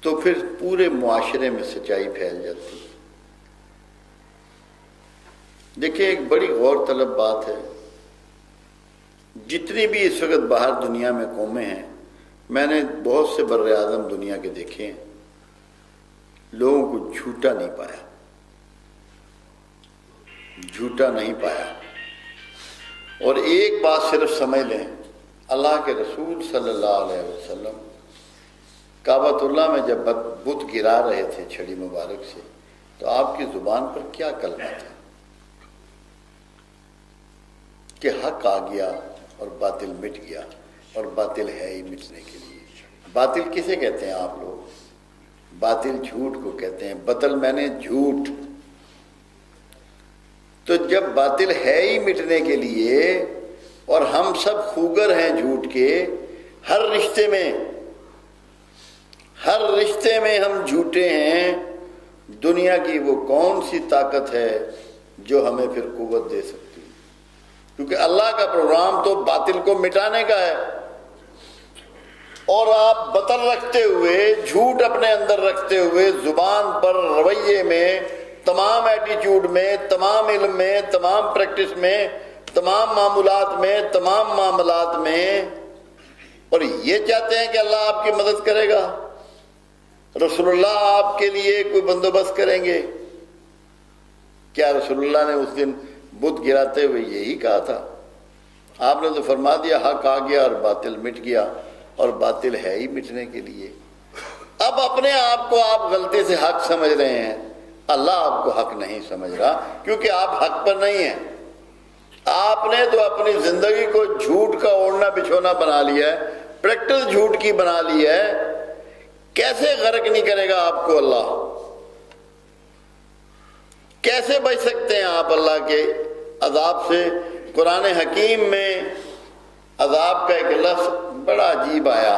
تو پھر پورے معاشرے میں سچائی پھیل جاتی ہے۔ دیکھیں ایک بڑی غور طلب بات ہے، جتنی بھی اس وقت باہر دنیا میں قومیں ہیں، میں نے بہت سے بر اعظم دنیا کے دیکھے ہیں، لوگوں کو جھوٹا نہیں پایا، جھوٹا نہیں پایا۔ اور ایک بات صرف سمجھ لیں، اللہ کے رسول صلی اللہ علیہ وسلم کعبۃ اللہ میں جب بت گرا رہے تھے چھڑی مبارک سے، تو آپ کی زبان پر کیا کلمہ تھا کہ حق آ گیا اور باطل مٹ گیا، اور باطل ہے ہی مٹنے کے لیے۔ باطل کسے کہتے ہیں آپ لوگ؟ باطل جھوٹ کو کہتے ہیں، بطل میں نے جھوٹ۔ تو جب باطل ہے ہی مٹنے کے لیے اور ہم سب خوگر ہیں جھوٹ کے، ہر رشتے میں ہم جھوٹے ہیں، دنیا کی وہ کون سی طاقت ہے جو ہمیں پھر قوت دے سکتی؟ کیونکہ اللہ کا پروگرام تو باطل کو مٹانے کا ہے، اور آپ باطل رکھتے ہوئے، جھوٹ اپنے اندر رکھتے ہوئے، زبان پر، رویے میں، تمام ایٹیچیوڈ میں، تمام علم میں، تمام پریکٹس میں، تمام معمولات میں، تمام معاملات میں، اور یہ چاہتے ہیں کہ اللہ آپ کی مدد کرے گا، رسول اللہ آپ کے لیے کوئی بندوبست کریں گے۔ کیا رسول اللہ نے اس دن بت گراتے ہوئے یہی کہا تھا؟ آپ نے تو فرما دیا حق آ گیا اور باطل مٹ گیا، اور باطل ہے ہی مٹنے کے لیے۔ اب اپنے آپ کو آپ غلطی سے حق سمجھ رہے ہیں، اللہ آپ کو حق نہیں سمجھ رہا، کیونکہ آپ حق پر نہیں ہیں۔ آپ نے تو اپنی زندگی کو جھوٹ کا اوڑھنا بچھونا بنا لیا ہے، پریکٹس جھوٹ کی بنا لی ہے۔ کیسے غرق نہیں کرے گا آپ کو اللہ؟ کیسے بچ سکتے ہیں آپ اللہ کے عذاب سے؟ قرآن حکیم میں عذاب کا ایک لفظ بڑا عجیب آیا،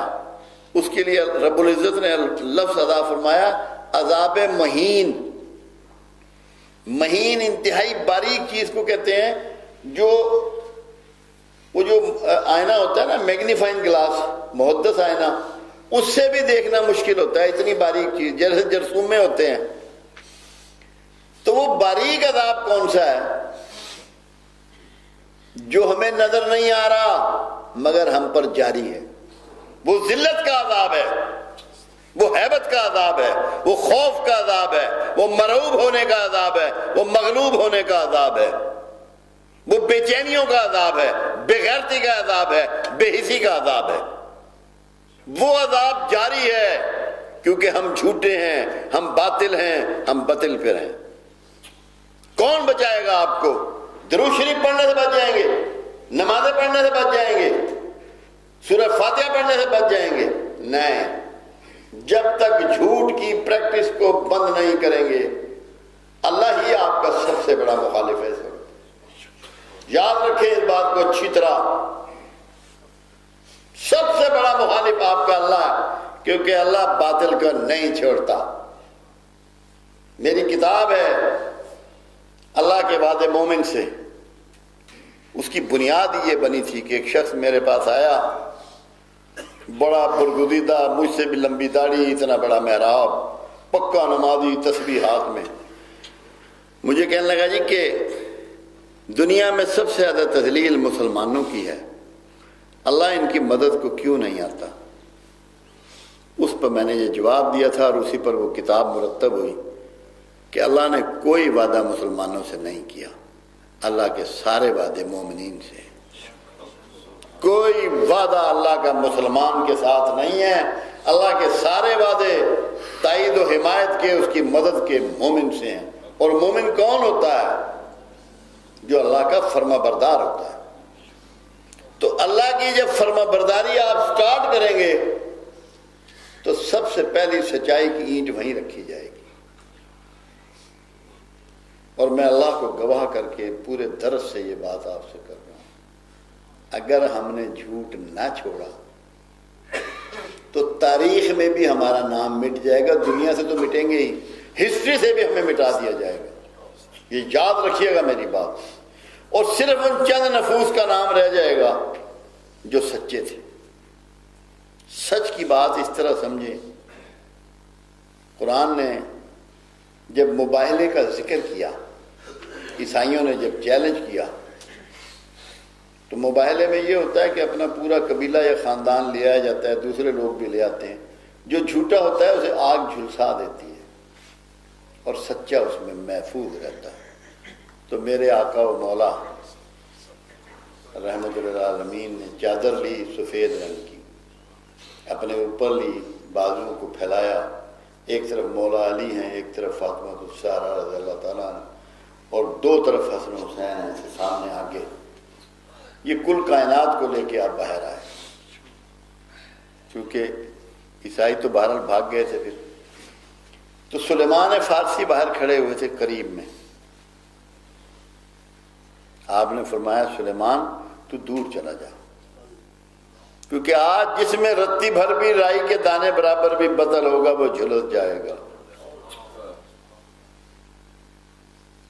اس کے لیے رب العزت نے لفظ ادا فرمایا عذاب مہین۔ مہین انتہائی باریک چیز کو کہتے ہیں، وہ جو آئینہ ہوتا ہے نا، میگنیفائنگ گلاس، محدث آئینہ، اس سے بھی دیکھنا مشکل ہوتا ہے، اتنی باریک چیز، جیسے جرثومے ہوتے ہیں۔ تو وہ باریک عذاب کون سا ہے جو ہمیں نظر نہیں آ رہا مگر ہم پر جاری ہے؟ وہ ذلت کا عذاب ہے، وہ ہیبت کا عذاب ہے، وہ خوف کا عذاب ہے، وہ مرعوب ہونے کا عذاب ہے، وہ مغلوب ہونے کا عذاب ہے، وہ بے چینیوں کا عذاب ہے، بے غیرتی کا عذاب ہے، بے حسی کا عذاب ہے۔ وہ عذاب جاری ہے کیونکہ ہم جھوٹے ہیں، ہم باطل ہیں، ہم باطل پر ہیں۔ کون بچائے گا آپ کو؟ درود شریف پڑھنے سے بچ جائیں گے، نمازیں پڑھنے سے بچ جائیں گے، سورہ فاتحہ پڑھنے سے بچ جائیں گے؟ نہیں، جب تک جھوٹ کی پریکٹس کو بند نہیں کریں گے، اللہ ہی آپ کا سب سے بڑا مخالف ہے۔ یاد رکھیں اس بات کو اچھی طرح، سب سے بڑا مخالف آپ کا اللہ ہے، کیونکہ اللہ باطل کو نہیں چھوڑتا۔ میری کتاب ہے اللہ کے وعدے مومن سے، اس کی بنیاد یہ بنی تھی کہ ایک شخص میرے پاس آیا، بڑا برگزیدہ، مجھ سے بھی لمبی داڑھی، اتنا بڑا محراب، پکا نمازی، تسبیح ہاتھ میں، مجھے کہنے لگا جی کہ دنیا میں سب سے زیادہ تذلیل مسلمانوں کی ہے، اللہ ان کی مدد کو کیوں نہیں آتا؟ اس پر میں نے یہ جواب دیا تھا، اور اسی پر وہ کتاب مرتب ہوئی کہ اللہ نے کوئی وعدہ مسلمانوں سے نہیں کیا، اللہ کے سارے وعدے مومنین سے۔ کوئی وعدہ اللہ کا مسلمان کے ساتھ نہیں ہے، اللہ کے سارے وعدے تائید و حمایت کے، اس کی مدد کے مومن سے ہیں۔ اور مومن کون ہوتا ہے؟ جو اللہ کا فرما بردار ہوتا ہے۔ تو اللہ کی جب فرما برداری آپ سٹارٹ کریں گے تو سب سے پہلی سچائی کی اینٹ وہیں رکھی جائے گی۔ اور میں اللہ کو گواہ کر کے پورے درس سے یہ بات آپ سے کر رہا ہوں، اگر ہم نے جھوٹ نہ چھوڑا تو تاریخ میں بھی ہمارا نام مٹ جائے گا، دنیا سے تو مٹیں گے ہی، ہسٹری سے بھی ہمیں مٹا دیا جائے گا۔ یہ یاد رکھیے گا میری بات۔ اور صرف ان چند نفوس کا نام رہ جائے گا جو سچے تھے۔ سچ کی بات اس طرح سمجھیں قرآن نے جب مباہلے کا ذکر کیا، عیسائیوں نے جب چیلنج کیا، تو مباہلے میں یہ ہوتا ہے کہ اپنا پورا قبیلہ یا خاندان لے آیا جاتا ہے، دوسرے لوگ بھی لے آتے ہیں، جو جھوٹا ہوتا ہے اسے آگ جھلسا دیتی ہے اور سچا اس میں محفوظ رہتا ہے۔ تو میرے آقا و مولا رحمت للعالمین نے چادر لی سفید رنگ کی، اپنے اوپر لی، بازوؤں کو پھیلایا، ایک طرف مولا علی ہیں، ایک طرف فاطمہ الزہرا رضی اللہ تعالیٰ عنہ، اور دو طرف حسن حسین ہیں سامنے آگے۔ یہ کل کائنات کو لے کے آپ باہر آئے، کیونکہ عیسائی تو بہرحال بھاگ گئے تھے۔ پھر تو سلیمان فارسی باہر کھڑے ہوئے تھے قریب میں۔ آپ نے فرمایا سلیمان تو دور چلا جا، کیونکہ آج جس میں رتی بھر بھی رائی کے دانے برابر بھی بدل ہوگا وہ جھلس جائے گا،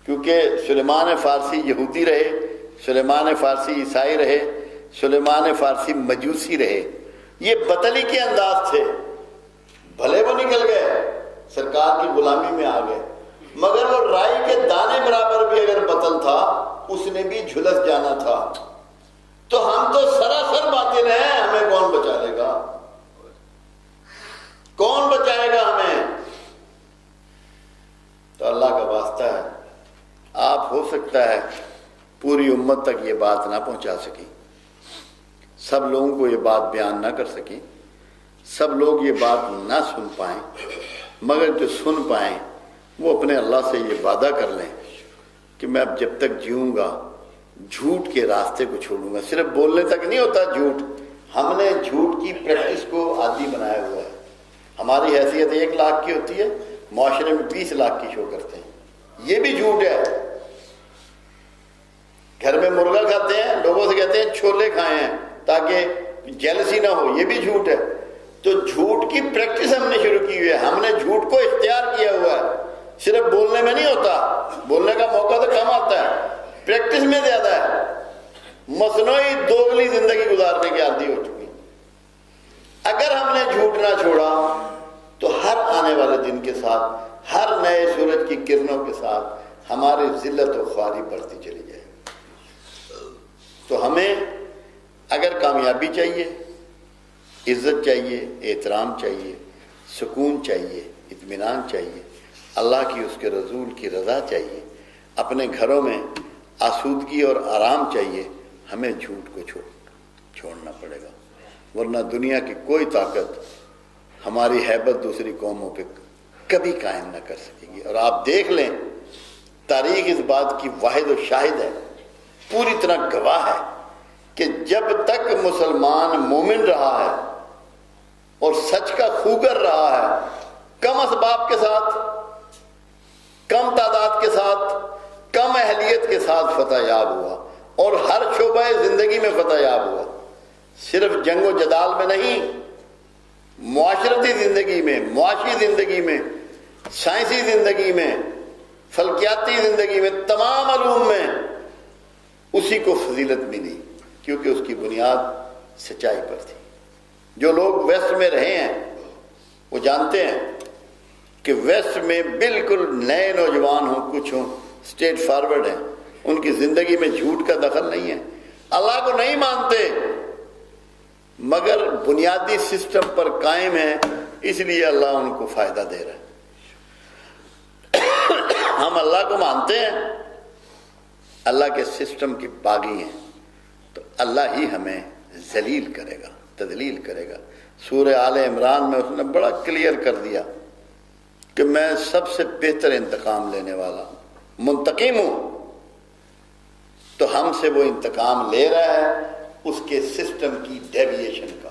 کیونکہ سلیمان فارسی یہودی رہے، سلیمان فارسی عیسائی رہے، سلیمان فارسی مجوسی رہے، یہ بتلی کے انداز تھے۔ بھلے وہ نکل گئے، سرکار کی غلامی میں آ گئے، مگر وہ رائی کے دانے برابر بھی اگر بتل تھا اس نے بھی جھلس جانا تھا۔ تو ہم تو سراسر باطل ہیں، ہمیں کون بچا لے گا؟ کون بچائے گا ہمیں؟ تو اللہ کا واسطہ ہے، آپ ہو سکتا ہے پوری امت تک یہ بات نہ پہنچا سکی، سب لوگوں کو یہ بات بیان نہ کر سکی، سب لوگ یہ بات نہ سن پائیں، مگر جو سن پائیں وہ اپنے اللہ سے یہ وعدہ کر لیں کہ میں اب جب تک جیوں گا جھوٹ کے راستے کو چھوڑوں گا۔ صرف بولنے تک نہیں ہوتا جھوٹ، ہم نے جھوٹ کی پریکٹس کو عادی بنایا ہوا ہے۔ ہماری حیثیت 1 لاکھ کی ہوتی ہے، معاشرے میں 20 لاکھ کی شو کرتے ہیں، یہ بھی جھوٹ ہے۔ گھر میں مرغا کھاتے ہیں، لوگوں سے کہتے ہیں چھولے کھائے ہیں تاکہ جیلسی نہ ہو، یہ بھی جھوٹ ہے۔ تو جھوٹ کی پریکٹس ہم نے شروع کی ہوئی ہے، ہم نے جھوٹ کو اختیار کیا ہوا ہے۔ صرف بولنے میں نہیں ہوتا، بولنے کا موقع تو کم آتا ہے، پریکٹس میں زیادہ ہے۔ مصنوعی دوگلی زندگی گزارنے کی عادی ہو چکی۔ اگر ہم نے جھوٹ نہ چھوڑا تو ہر آنے والے دن کے ساتھ، ہر نئے سورج کی کرنوں کے ساتھ ہماری ذلت و خواری بڑھتی چلی جائے۔ تو ہمیں اگر کامیابی چاہیے، عزت چاہیے، احترام چاہیے، سکون چاہیے، اطمینان چاہیے، اللہ کی اس کے رسول کی رضا چاہیے، اپنے گھروں میں آسودگی اور آرام چاہیے، ہمیں جھوٹ کو چھوڑنا پڑے گا، ورنہ دنیا کی کوئی طاقت ہماری ہیبت دوسری قوموں پہ کبھی قائم نہ کر سکے گی۔ اور آپ دیکھ لیں، تاریخ اس بات کی واحد و شاہد ہے، پوری طرح گواہ ہے کہ جب تک مسلمان مومن رہا ہے اور سچ کا خوگر رہا ہے، کم اسباب کے ساتھ، کم تعداد کے ساتھ، کم اہلیت کے ساتھ فتح یاب ہوا، اور ہر شعبہ زندگی میں فتح یاب ہوا۔ صرف جنگ و جدال میں نہیں، معاشرتی زندگی میں، معاشی زندگی میں، سائنسی زندگی میں، فلکیاتی زندگی میں، تمام علوم میں اسی کو فضیلت ملی، کیونکہ اس کی بنیاد سچائی پر تھی۔ جو لوگ ویسٹ میں رہے ہیں وہ جانتے ہیں کہ ویسٹ میں بالکل نئے نوجوان ہوں، کچھ ہوں، اسٹیٹ فارورڈ ہیں، ان کی زندگی میں جھوٹ کا دخل نہیں ہے، اللہ کو نہیں مانتے، مگر بنیادی سسٹم پر قائم ہے، اس لیے اللہ ان کو فائدہ دے رہا ہے۔ ہم اللہ کو مانتے ہیں، اللہ کے سسٹم کے باغی ہیں، تو اللہ ہی ہمیں ذلیل کرے گا، تذلیل کرے گا۔ سورہ آل عمران میں اس نے بڑا کلیئر کر دیا کہ میں سب سے بہتر انتقام لینے والا ہوں، منتقم ہوں۔ تو ہم سے وہ انتقام لے رہا ہے اس کے سسٹم کی ڈیویشن کا،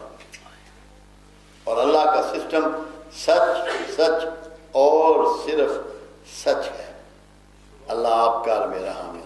اور اللہ کا سسٹم سچ، سچ اور صرف سچ ہے۔ اللہ آپ کا اور میرا حامی